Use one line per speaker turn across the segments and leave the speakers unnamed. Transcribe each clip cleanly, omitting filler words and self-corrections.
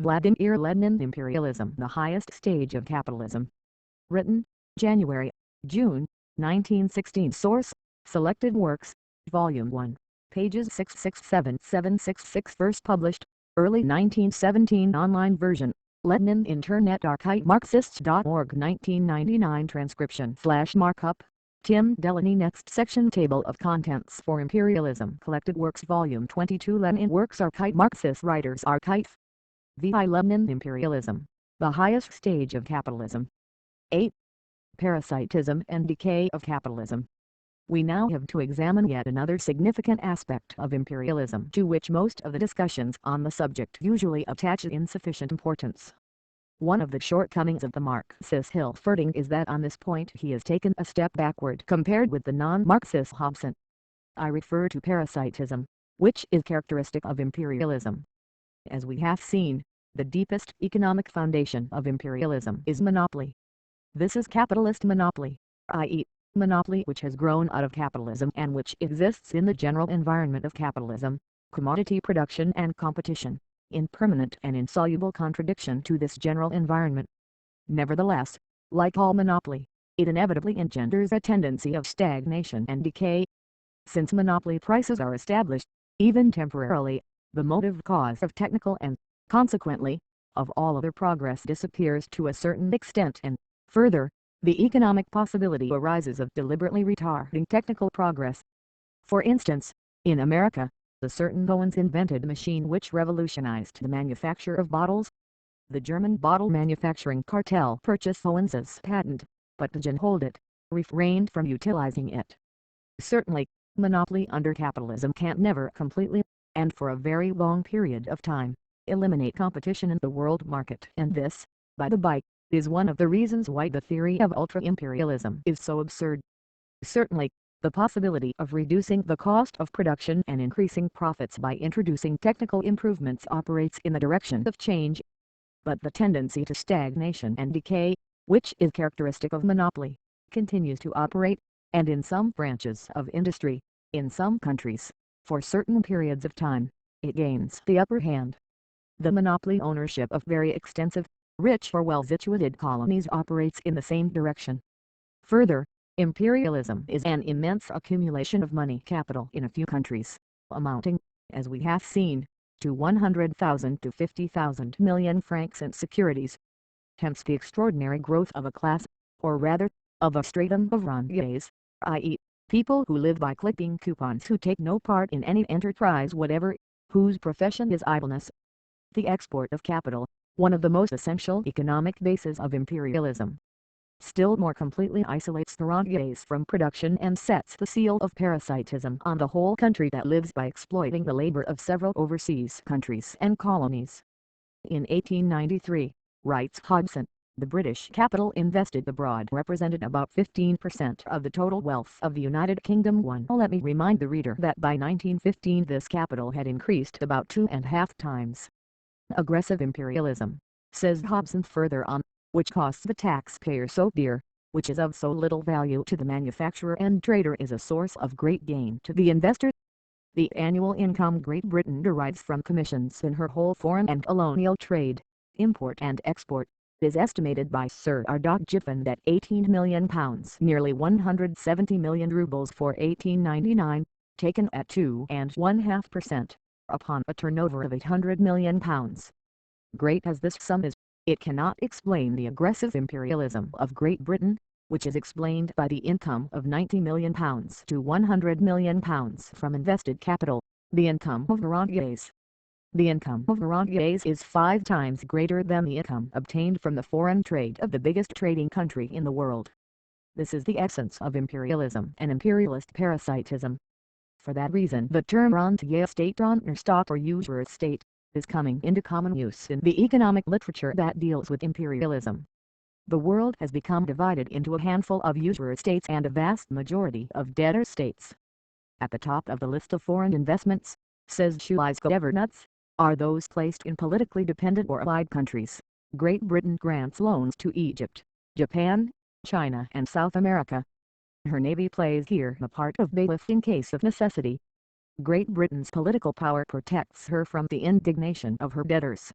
Vladimir Lenin Imperialism, the highest stage of capitalism. Written, January, June, 1916. Source, Selected Works, Volume 1, pages 667-766. First published, early 1917. Online version, Lenin Internet Archive. Marxists.org. 1999. Transcription / markup, Tim Delaney. Next section. Table of Contents for Imperialism. Collected Works Volume 22. Lenin Works Archive. Marxist Writers Archive. V.I. Lenin Imperialism, the highest stage of capitalism. 8. Parasitism and Decay of Capitalism. We now have to examine yet another significant aspect of imperialism, to which most of the discussions on the subject usually attach insufficient importance. One of the shortcomings of the Marxist Hilferding is that on this point he has taken a step backward compared with the non-Marxist Hobson. I refer to parasitism, which is characteristic of imperialism. As we have seen, the deepest economic foundation of imperialism is monopoly. This is capitalist monopoly, i.e., monopoly which has grown out of capitalism and which exists in the general environment of capitalism, commodity production and competition, in permanent and insoluble contradiction to this general environment. Nevertheless, like all monopoly, it inevitably engenders a tendency of stagnation and decay. Since monopoly prices are established, even temporarily, the motive cause of technical and, consequently, of all other progress disappears to a certain extent, and, further, the economic possibility arises of deliberately retarding technical progress. For instance, in America, the certain Owens invented a machine which revolutionized the manufacture of bottles. The German bottle manufacturing cartel purchased Owens's patent, but to hold it, refrained from utilizing it. Certainly, monopoly under capitalism can't never completely, and for a very long period of time, eliminate competition in the world market, and this, by the by, is one of the reasons why the theory of ultra-imperialism is so absurd. Certainly, the possibility of reducing the cost of production and increasing profits by introducing technical improvements operates in the direction of change. But the tendency to stagnation and decay, which is characteristic of monopoly, continues to operate, and in some branches of industry, in some countries, for certain periods of time, it gains the upper hand. The monopoly ownership of very extensive, rich or well-situated colonies operates in the same direction. Further, imperialism is an immense accumulation of money capital in a few countries, amounting, as we have seen, to 100,000 to 50,000 million francs in securities. Hence the extraordinary growth of a class, or rather, of a stratum of rentiers, i.e., people who live by clipping coupons, who take no part in any enterprise whatever, whose profession is idleness. The export of capital, one of the most essential economic bases of imperialism, still more completely isolates the rentiers from production and sets the seal of parasitism on the whole country that lives by exploiting the labor of several overseas countries and colonies. In 1893, writes Hodgson, the British capital invested abroad represented about 15% of the total wealth of the United Kingdom. Let me remind the reader that by 1915 this capital had increased about 2.5 times. Aggressive imperialism, says Hobson further on, which costs the taxpayer so dear, which is of so little value to the manufacturer and trader, is a source of great gain to the investor. The annual income Great Britain derives from commissions in her whole foreign and colonial trade, import and export, is estimated by Sir R. Giffen at £18 million, nearly 170 million rubles for 1899, taken at 2.5%, upon a turnover of £800 million. Great as this sum is, it cannot explain the aggressive imperialism of Great Britain, which is explained by the income of £90 million to £100 million from invested capital, the income of the rentiers. The income of the rentiers is 5 times greater than the income obtained from the foreign trade of the biggest trading country in the world. This is the essence of imperialism and imperialist parasitism. For that reason the term rentier state, rentier stock or usurer state, is coming into common use in the economic literature that deals with imperialism. The world has become divided into a handful of usurer states and a vast majority of debtor states. At the top of the list of foreign investments, says Schleizko-Evernuts, are those placed in politically dependent or allied countries. Great Britain grants loans to Egypt, Japan, China and South America. Her navy plays here the part of bailiff in case of necessity. Great Britain's political power protects her from the indignation of her debtors.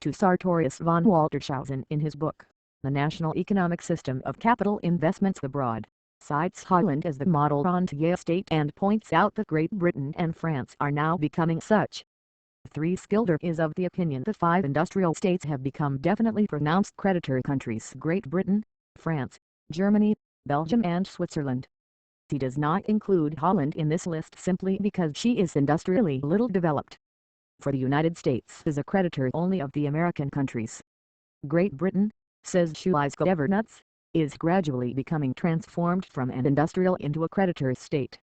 to Sartorius von Waltershausen in his book, The National Economic System of Capital Investments Abroad, cites Holland as the model rentier state and points out that Great Britain and France are now becoming such. 3. Skilder is of the opinion that 5 industrial states have become definitely pronounced creditor countries: Great Britain, France, Germany, Belgium and Switzerland. He does not include Holland in this list simply because she is industrially little developed. For the United States is a creditor only of the American countries. Great Britain, says Schulisko Evernuts, is gradually becoming transformed from an industrial into a creditor state.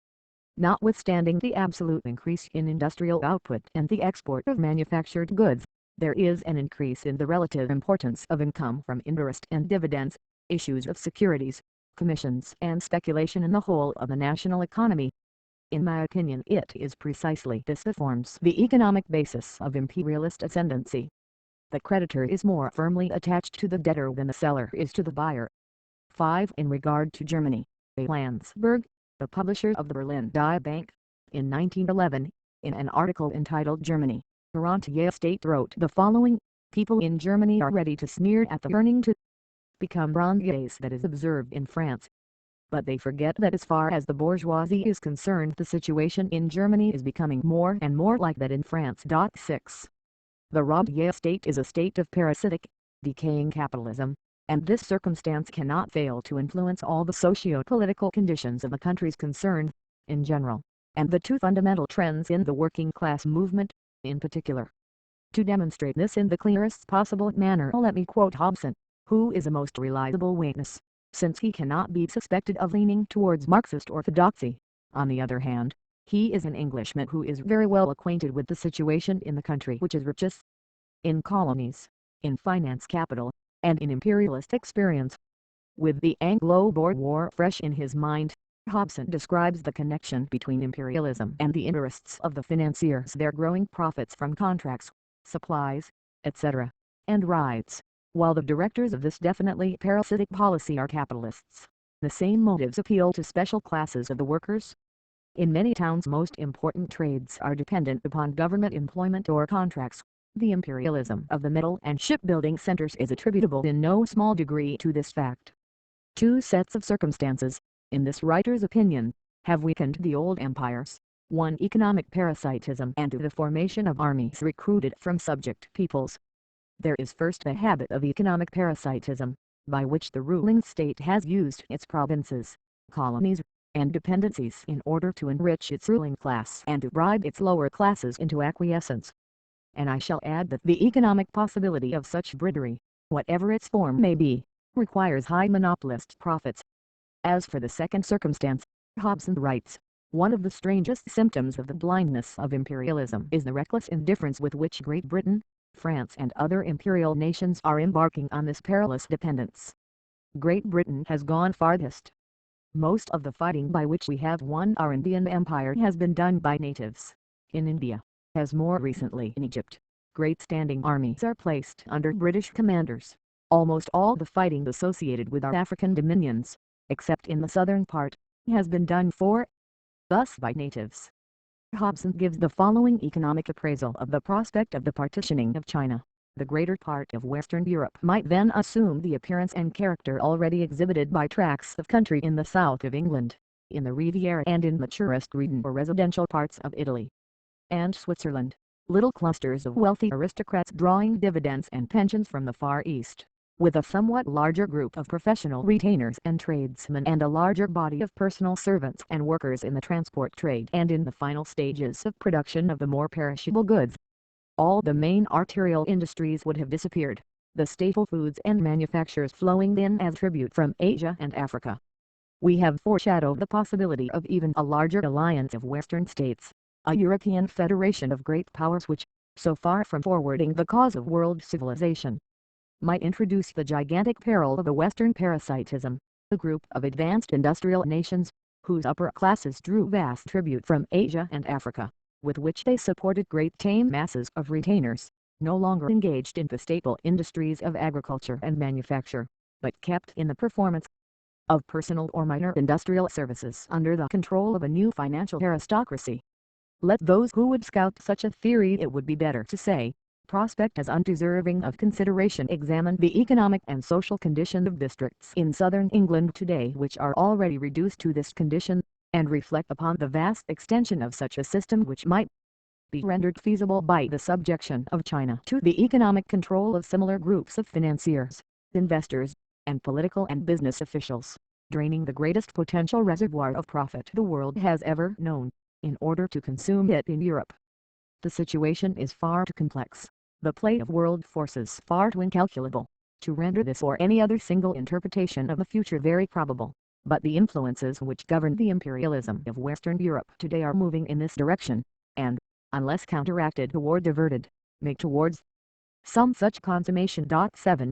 Notwithstanding the absolute increase in industrial output and the export of manufactured goods, there is an increase in the relative importance of income from interest and dividends, issues of securities, commissions and speculation in the whole of the national economy. In my opinion, it is precisely this that forms the economic basis of imperialist ascendancy. The creditor is more firmly attached to the debtor than the seller is to the buyer. 5. In regard to Germany, A. Landsberg, the publisher of the Berlin Die Bank, in 1911, in an article entitled Germany, a Rentier State, wrote the following: people in Germany are ready to sneer at the turning to become rentiers that is observed in France. But they forget that as far as the bourgeoisie is concerned, the situation in Germany is becoming more and more like that in France. 6. The rentier state is a state of parasitic, decaying capitalism, and this circumstance cannot fail to influence all the socio-political conditions of the countries concerned, in general, and the 2 fundamental trends in the working class movement, in particular. To demonstrate this in the clearest possible manner, let me quote Hobson, who is a most reliable witness, since he cannot be suspected of leaning towards Marxist orthodoxy. On the other hand, he is an Englishman who is very well acquainted with the situation in the country which is richest in colonies, in finance capital, and in imperialist experience. With the Anglo-Boer War fresh in his mind, Hobson describes the connection between imperialism and the interests of the financiers, their growing profits from contracts, supplies, etc., and writes, while the directors of this definitely parasitic policy are capitalists, the same motives appeal to special classes of the workers. In many towns most important trades are dependent upon government employment or contracts. The imperialism of the metal and shipbuilding centers is attributable in no small degree to this fact. 2 sets of circumstances, in this writer's opinion, have weakened the old empires: 1. Economic parasitism and the formation of armies recruited from subject peoples. There is first the habit of economic parasitism, by which the ruling state has used its provinces, colonies, and dependencies in order to enrich its ruling class and to bribe its lower classes into acquiescence. And I shall add that the economic possibility of such bribery, whatever its form may be, requires high monopolist profits. As for the second circumstance, Hobson writes, one of the strangest symptoms of the blindness of imperialism is the reckless indifference with which Great Britain, France and other imperial nations are embarking on this perilous dependence. Great Britain has gone farthest. Most of the fighting by which we have won our Indian Empire has been done by natives. In India, as more recently in Egypt, great standing armies are placed under British commanders. Almost all the fighting associated with our African dominions, except in the southern part, has been done for us by natives. Hobson gives the following economic appraisal of the prospect of the partitioning of China. The greater part of Western Europe might then assume the appearance and character already exhibited by tracts of country in the south of England, in the Riviera and in the tourist ridden or residential parts of Italy and Switzerland, little clusters of wealthy aristocrats drawing dividends and pensions from the Far East, with a somewhat larger group of professional retainers and tradesmen and a larger body of personal servants and workers in the transport trade and in the final stages of production of the more perishable goods. All the main arterial industries would have disappeared, the staple foods and manufactures flowing in as tribute from Asia and Africa. We have foreshadowed the possibility of even a larger alliance of Western states, a European federation of great powers which, so far from forwarding the cause of world civilization, might introduce the gigantic peril of a Western parasitism, a group of advanced industrial nations, whose upper classes drew vast tribute from Asia and Africa, with which they supported great tame masses of retainers, no longer engaged in the staple industries of agriculture and manufacture, but kept in the performance of personal or minor industrial services under the control of a new financial aristocracy. Let those who would scout such a theory, it would be better to say, prospect as undeserving of consideration. Examine the economic and social condition of districts in southern England today which are already reduced to this condition, and reflect upon the vast extension of such a system which might be rendered feasible by the subjection of China to the economic control of similar groups of financiers, investors, and political and business officials, draining the greatest potential reservoir of profit the world has ever known, in order to consume it in Europe. The situation is far too complex, the play of world forces far too incalculable, to render this or any other single interpretation of the future very probable, but the influences which govern the imperialism of Western Europe today are moving in this direction, and, unless counteracted or diverted, make towards some such consummation. 7.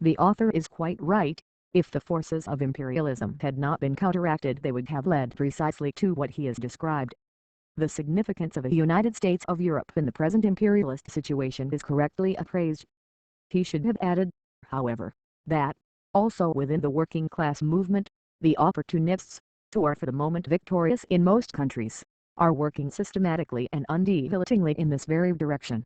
The author is quite right. If the forces of imperialism had not been counteracted they would have led precisely to what he has described. The significance of a United States of Europe in the present imperialist situation is correctly appraised. He should have added, however, that, also within the working class movement, the opportunists, who are for the moment victorious in most countries, are working systematically and undeviatingly in this very direction.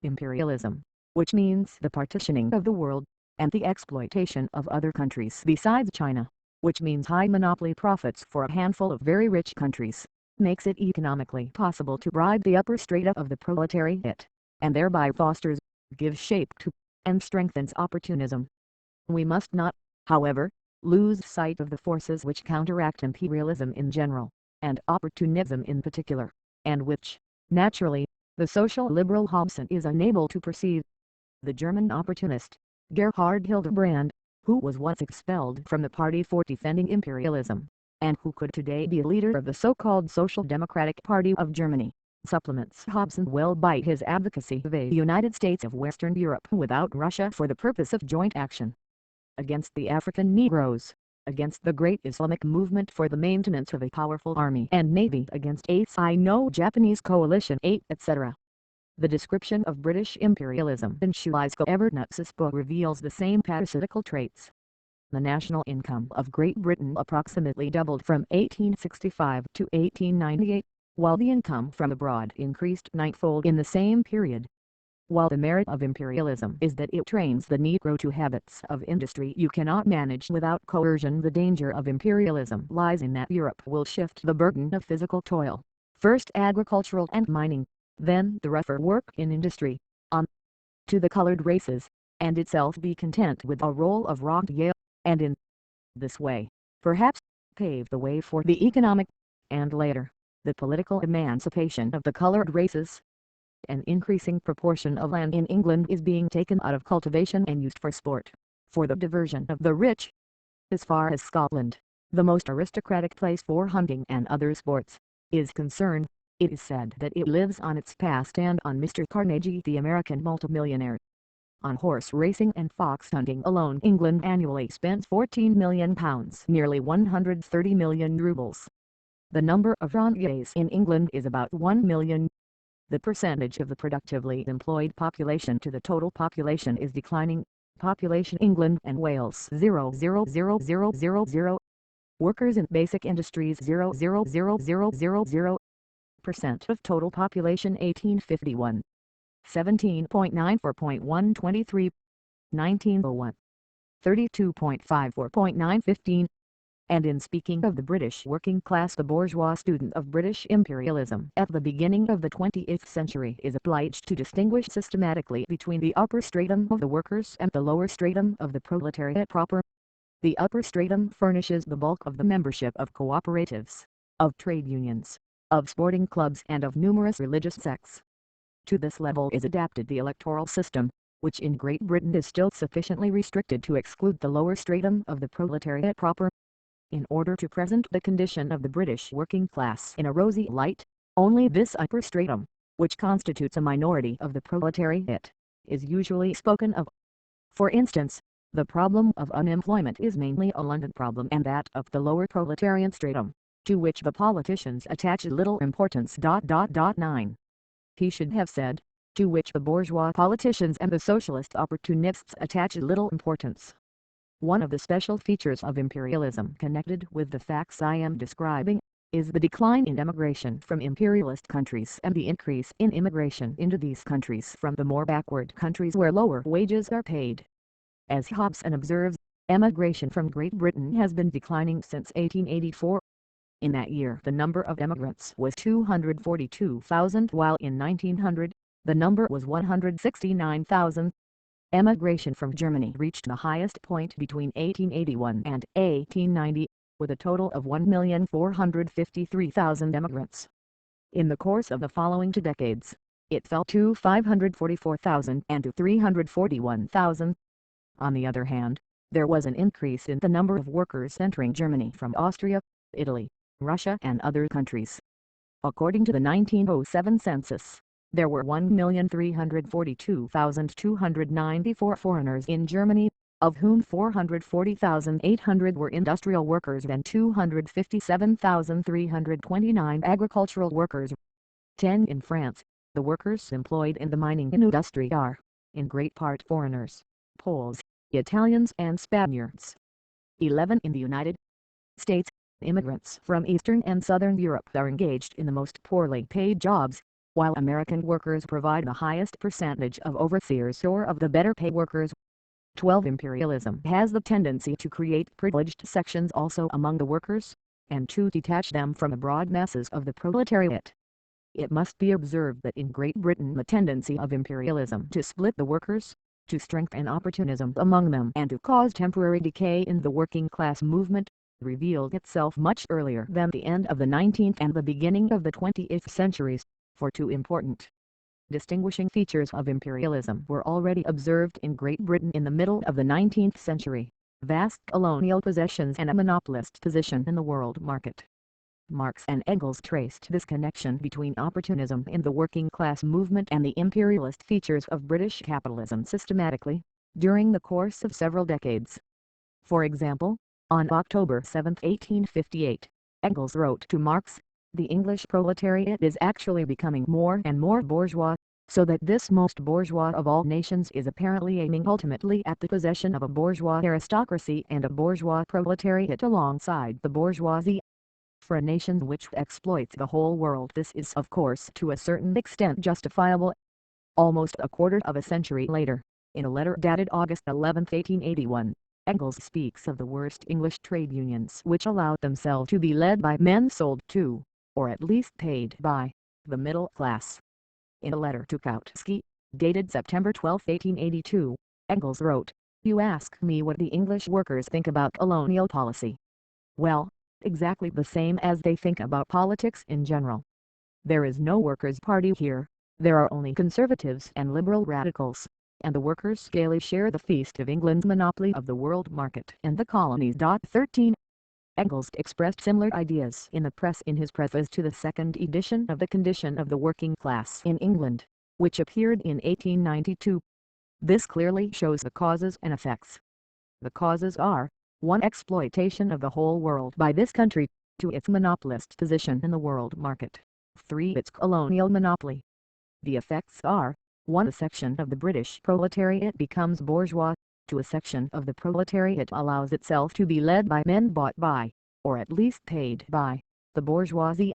Imperialism, which means the partitioning of the world, and the exploitation of other countries besides China, which means high monopoly profits for a handful of very rich countries, makes it economically possible to bribe the upper strata of the proletariat, and thereby fosters, gives shape to, and strengthens opportunism. We must not, however, lose sight of the forces which counteract imperialism in general, and opportunism in particular, and which, naturally, the social liberal Hobson is unable to perceive. The German opportunist, Gerhard Hildebrand, who was once expelled from the party for defending imperialism, and who could today be a leader of the so-called Social Democratic Party of Germany, supplements Hobson well by his advocacy of a United States of Western Europe without Russia for the purpose of joint action against the African Negroes, against the great Islamic movement for the maintenance of a powerful army and navy, against a Sino-Japanese coalition, etc. The description of British imperialism in Schulisko Evernutz's book reveals the same parasitical traits. The national income of Great Britain approximately doubled from 1865 to 1898, while the income from abroad increased ninefold in the same period. While the merit of imperialism is that it trains the Negro to habits of industry you cannot manage without coercion, the danger of imperialism lies in that Europe will shift the burden of physical toil, first agricultural and mining, then the rougher work in industry, on to the colored races, and itself be content with a roll of rock-yale, and in this way, perhaps, pave the way for the economic, and later, the political emancipation of the colored races. An increasing proportion of land in England is being taken out of cultivation and used for sport, for the diversion of the rich. As far as Scotland, the most aristocratic place for hunting and other sports, is concerned, it is said that it lives on its past and on Mr. Carnegie, the American multimillionaire. On horse racing and fox hunting alone England annually spends £14 million, nearly 130 million rubles. The number of rentiers in England is about 1 million. The percentage of the productively employed population to the total population is declining. Population England and Wales 0.00000. Workers in basic industries 0.00000%. Of total population 1851. 17.94.123. 1901. 32.54.915. And in speaking of the British working class, the bourgeois student of British imperialism at the beginning of the 20th century is obliged to distinguish systematically between the upper stratum of the workers and the lower stratum of the proletariat proper. The upper stratum furnishes the bulk of the membership of cooperatives, of trade unions, of sporting clubs and of numerous religious sects. To this level is adapted the electoral system, which in Great Britain is still sufficiently restricted to exclude the lower stratum of the proletariat proper. In order to present the condition of the British working class in a rosy light, only this upper stratum, which constitutes a minority of the proletariat, is usually spoken of. For instance, the problem of unemployment is mainly a London problem, and that of the lower proletarian stratum, to which the politicians attach little importance. 9. He should have said, to which the bourgeois politicians and the socialist opportunists attach little importance. One of the special features of imperialism connected with the facts I am describing, is the decline in emigration from imperialist countries and the increase in immigration into these countries from the more backward countries where lower wages are paid. As Hobson observes, emigration from Great Britain has been declining since 1884. In that year the number of emigrants was 242,000 while in 1900, the number was 169,000. Emigration from Germany reached the highest point between 1881 and 1890, with a total of 1,453,000 emigrants. In the course of the following 2 decades, it fell to 544,000 and to 341,000. On the other hand, there was an increase in the number of workers entering Germany from Austria, Italy, Russia and other countries. According to the 1907 census, there were 1,342,294 foreigners in Germany, of whom 440,800 were industrial workers and 257,329 agricultural workers. 10 in France. The workers employed in the mining industry are, in great part foreigners, Poles, Italians and Spaniards. 11 in the United States. Immigrants from Eastern and Southern Europe are engaged in the most poorly paid jobs, while American workers provide the highest percentage of overseers or of the better paid workers. 12. Imperialism has the tendency to create privileged sections also among the workers, and to detach them from the broad masses of the proletariat. It must be observed that in Great Britain the tendency of imperialism to split the workers, to strengthen opportunism among them and to cause temporary decay in the working class movement, revealed itself much earlier than the end of the 19th and the beginning of the 20th centuries, for 2 important distinguishing features of imperialism were already observed in Great Britain in the middle of the 19th century: vast colonial possessions and a monopolist position in the world market. Marx and Engels traced this connection between opportunism in the working class movement and the imperialist features of British capitalism systematically, during the course of several decades. For example, on October 7, 1858, Engels wrote to Marx, "The English proletariat is actually becoming more and more bourgeois, so that this most bourgeois of all nations is apparently aiming ultimately at the possession of a bourgeois aristocracy and a bourgeois proletariat alongside the bourgeoisie. For a nation which exploits the whole world this is of course to a certain extent justifiable." Almost a quarter of a century later, in a letter dated August 11, 1881, Engels speaks of the worst English trade unions which allowed themselves to be led by men sold to, or at least paid by, the middle class. In a letter to Kautsky, dated September 12, 1882, Engels wrote, "You ask me what the English workers think about colonial policy. Well, exactly the same as they think about politics in general. There is no workers' party here, there are only conservatives and liberal radicals, and the workers gaily share the feast of England's monopoly of the world market and the colonies." 13. Engels expressed similar ideas in the press in his preface to the second edition of The Condition of the Working Class in England, which appeared in 1892. This clearly shows the causes and effects. The causes are: 1. Exploitation of the whole world by this country, to its monopolist position in the world market. 3. Its colonial monopoly. The effects are: 1. A section of the British proletariat becomes bourgeois, to a section of the proletariat allows itself to be led by men bought by, or at least paid by, the bourgeoisie.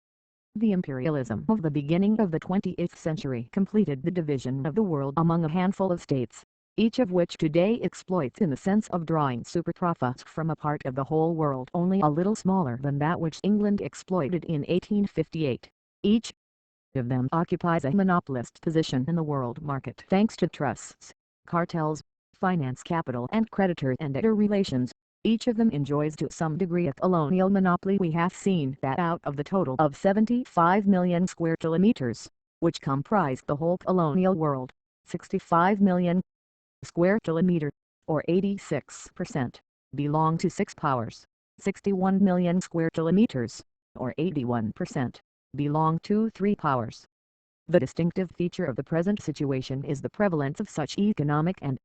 The imperialism of the beginning of the 20th century completed the division of the world among a handful of states, each of which today exploits in the sense of drawing superprofits from a part of the whole world only a little smaller than that which England exploited in 1858. Each of them occupies a monopolist position in the world market thanks to trusts, cartels, finance capital and creditor and debtor relations. Each of them enjoys to some degree a colonial monopoly. We have seen that out of the total of 75 million square kilometers, which comprise the whole colonial world, 65 million square kilometer, or 86%, belong to 6 powers, 61 million square kilometers, or 81%, belong to 3 powers. The distinctive feature of the present situation is the prevalence of such economic and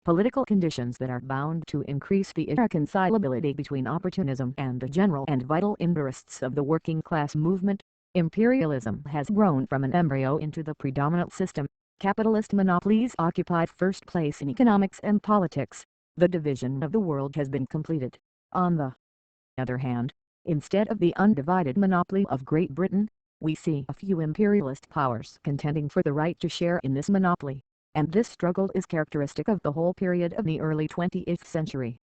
political conditions that are bound to increase the irreconcilability between opportunism and the general and vital interests of the working class movement. Imperialism has grown from an embryo into the predominant system. Capitalist monopolies occupy first place in economics and politics. The division of the world has been completed. On the other hand, Instead of the undivided monopoly of Great Britain, we see a few imperialist powers contending for the right to share in this monopoly, and this struggle is characteristic of the whole period of the early 20th century.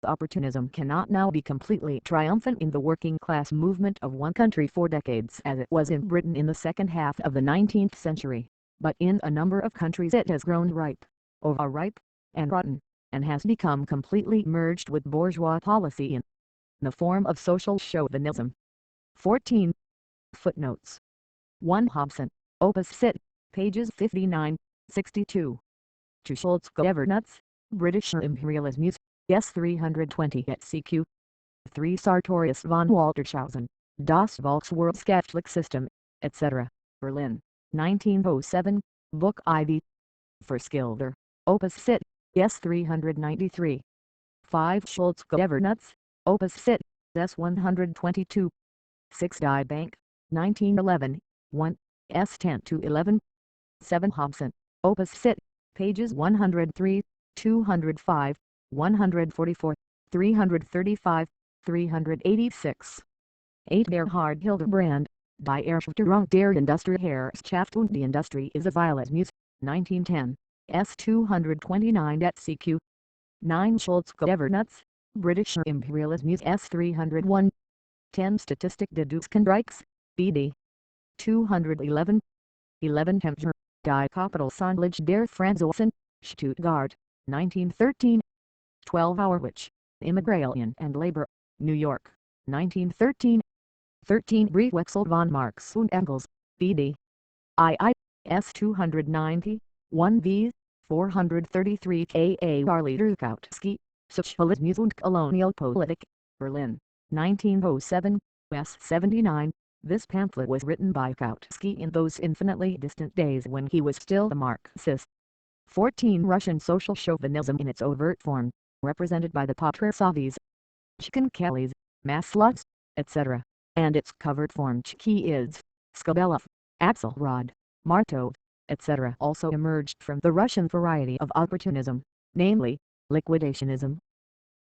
Opportunism cannot now be completely triumphant in the working class movement of one country for decades as it was in Britain in the second half of the 19th century, but in a number of countries it has grown ripe, overripe, and rotten, and has become completely merged with bourgeois policy in the form of social chauvinism. 14. Footnotes. 1. Hobson, Opus Cit, pages 59, 62. 2. Schultz Evernuts, British Imperialism, S. 320 at CQ. 3. Sartorius von Waltershausen, Das Volkswirtschaftliche System, etc., Berlin, 1907, Book IV. For Schilder, Opus Cit, S. 393. 5. Schultz Evernuts, Opus Cit, S. 122. 6. Die Bank, 1911, 1, S. 10-11. 7. Hobson, Opus Cit, pages 103, 205, 144, 335, 386. 8. Gerhard Hildebrand, Die Erschaffung der Industrieherrschaft und die Industrie is a Violence, 1910, S. 229 at CQ. 9. Schultz Evernuts, British Imperialism, S. 301. 10. Statistik des Kandreichs, BD. 211. 11. Hemscher, Die Kapitalsonderlich der Franzosen, Stuttgart, 1913. 12. Auerwitsch, Immigration and Labor, New York, 1913. 13. Briefwechsel von Marx und Engels, BD. II, S. 290, 1v, 433 K.A. Arliederkowski, Sozialismus und Kolonialpolitik, Berlin, 1907, S. 79. This pamphlet was written by Kautsky in those infinitely distant days when he was still a Marxist. 14. Russian social chauvinism in its overt form, represented by the Potrasavis, Chikankelis, Maslots, etc., and its covert form Chkhids, Skobelov, Axelrod, Martov, etc. also emerged from the Russian variety of opportunism, namely, liquidationism.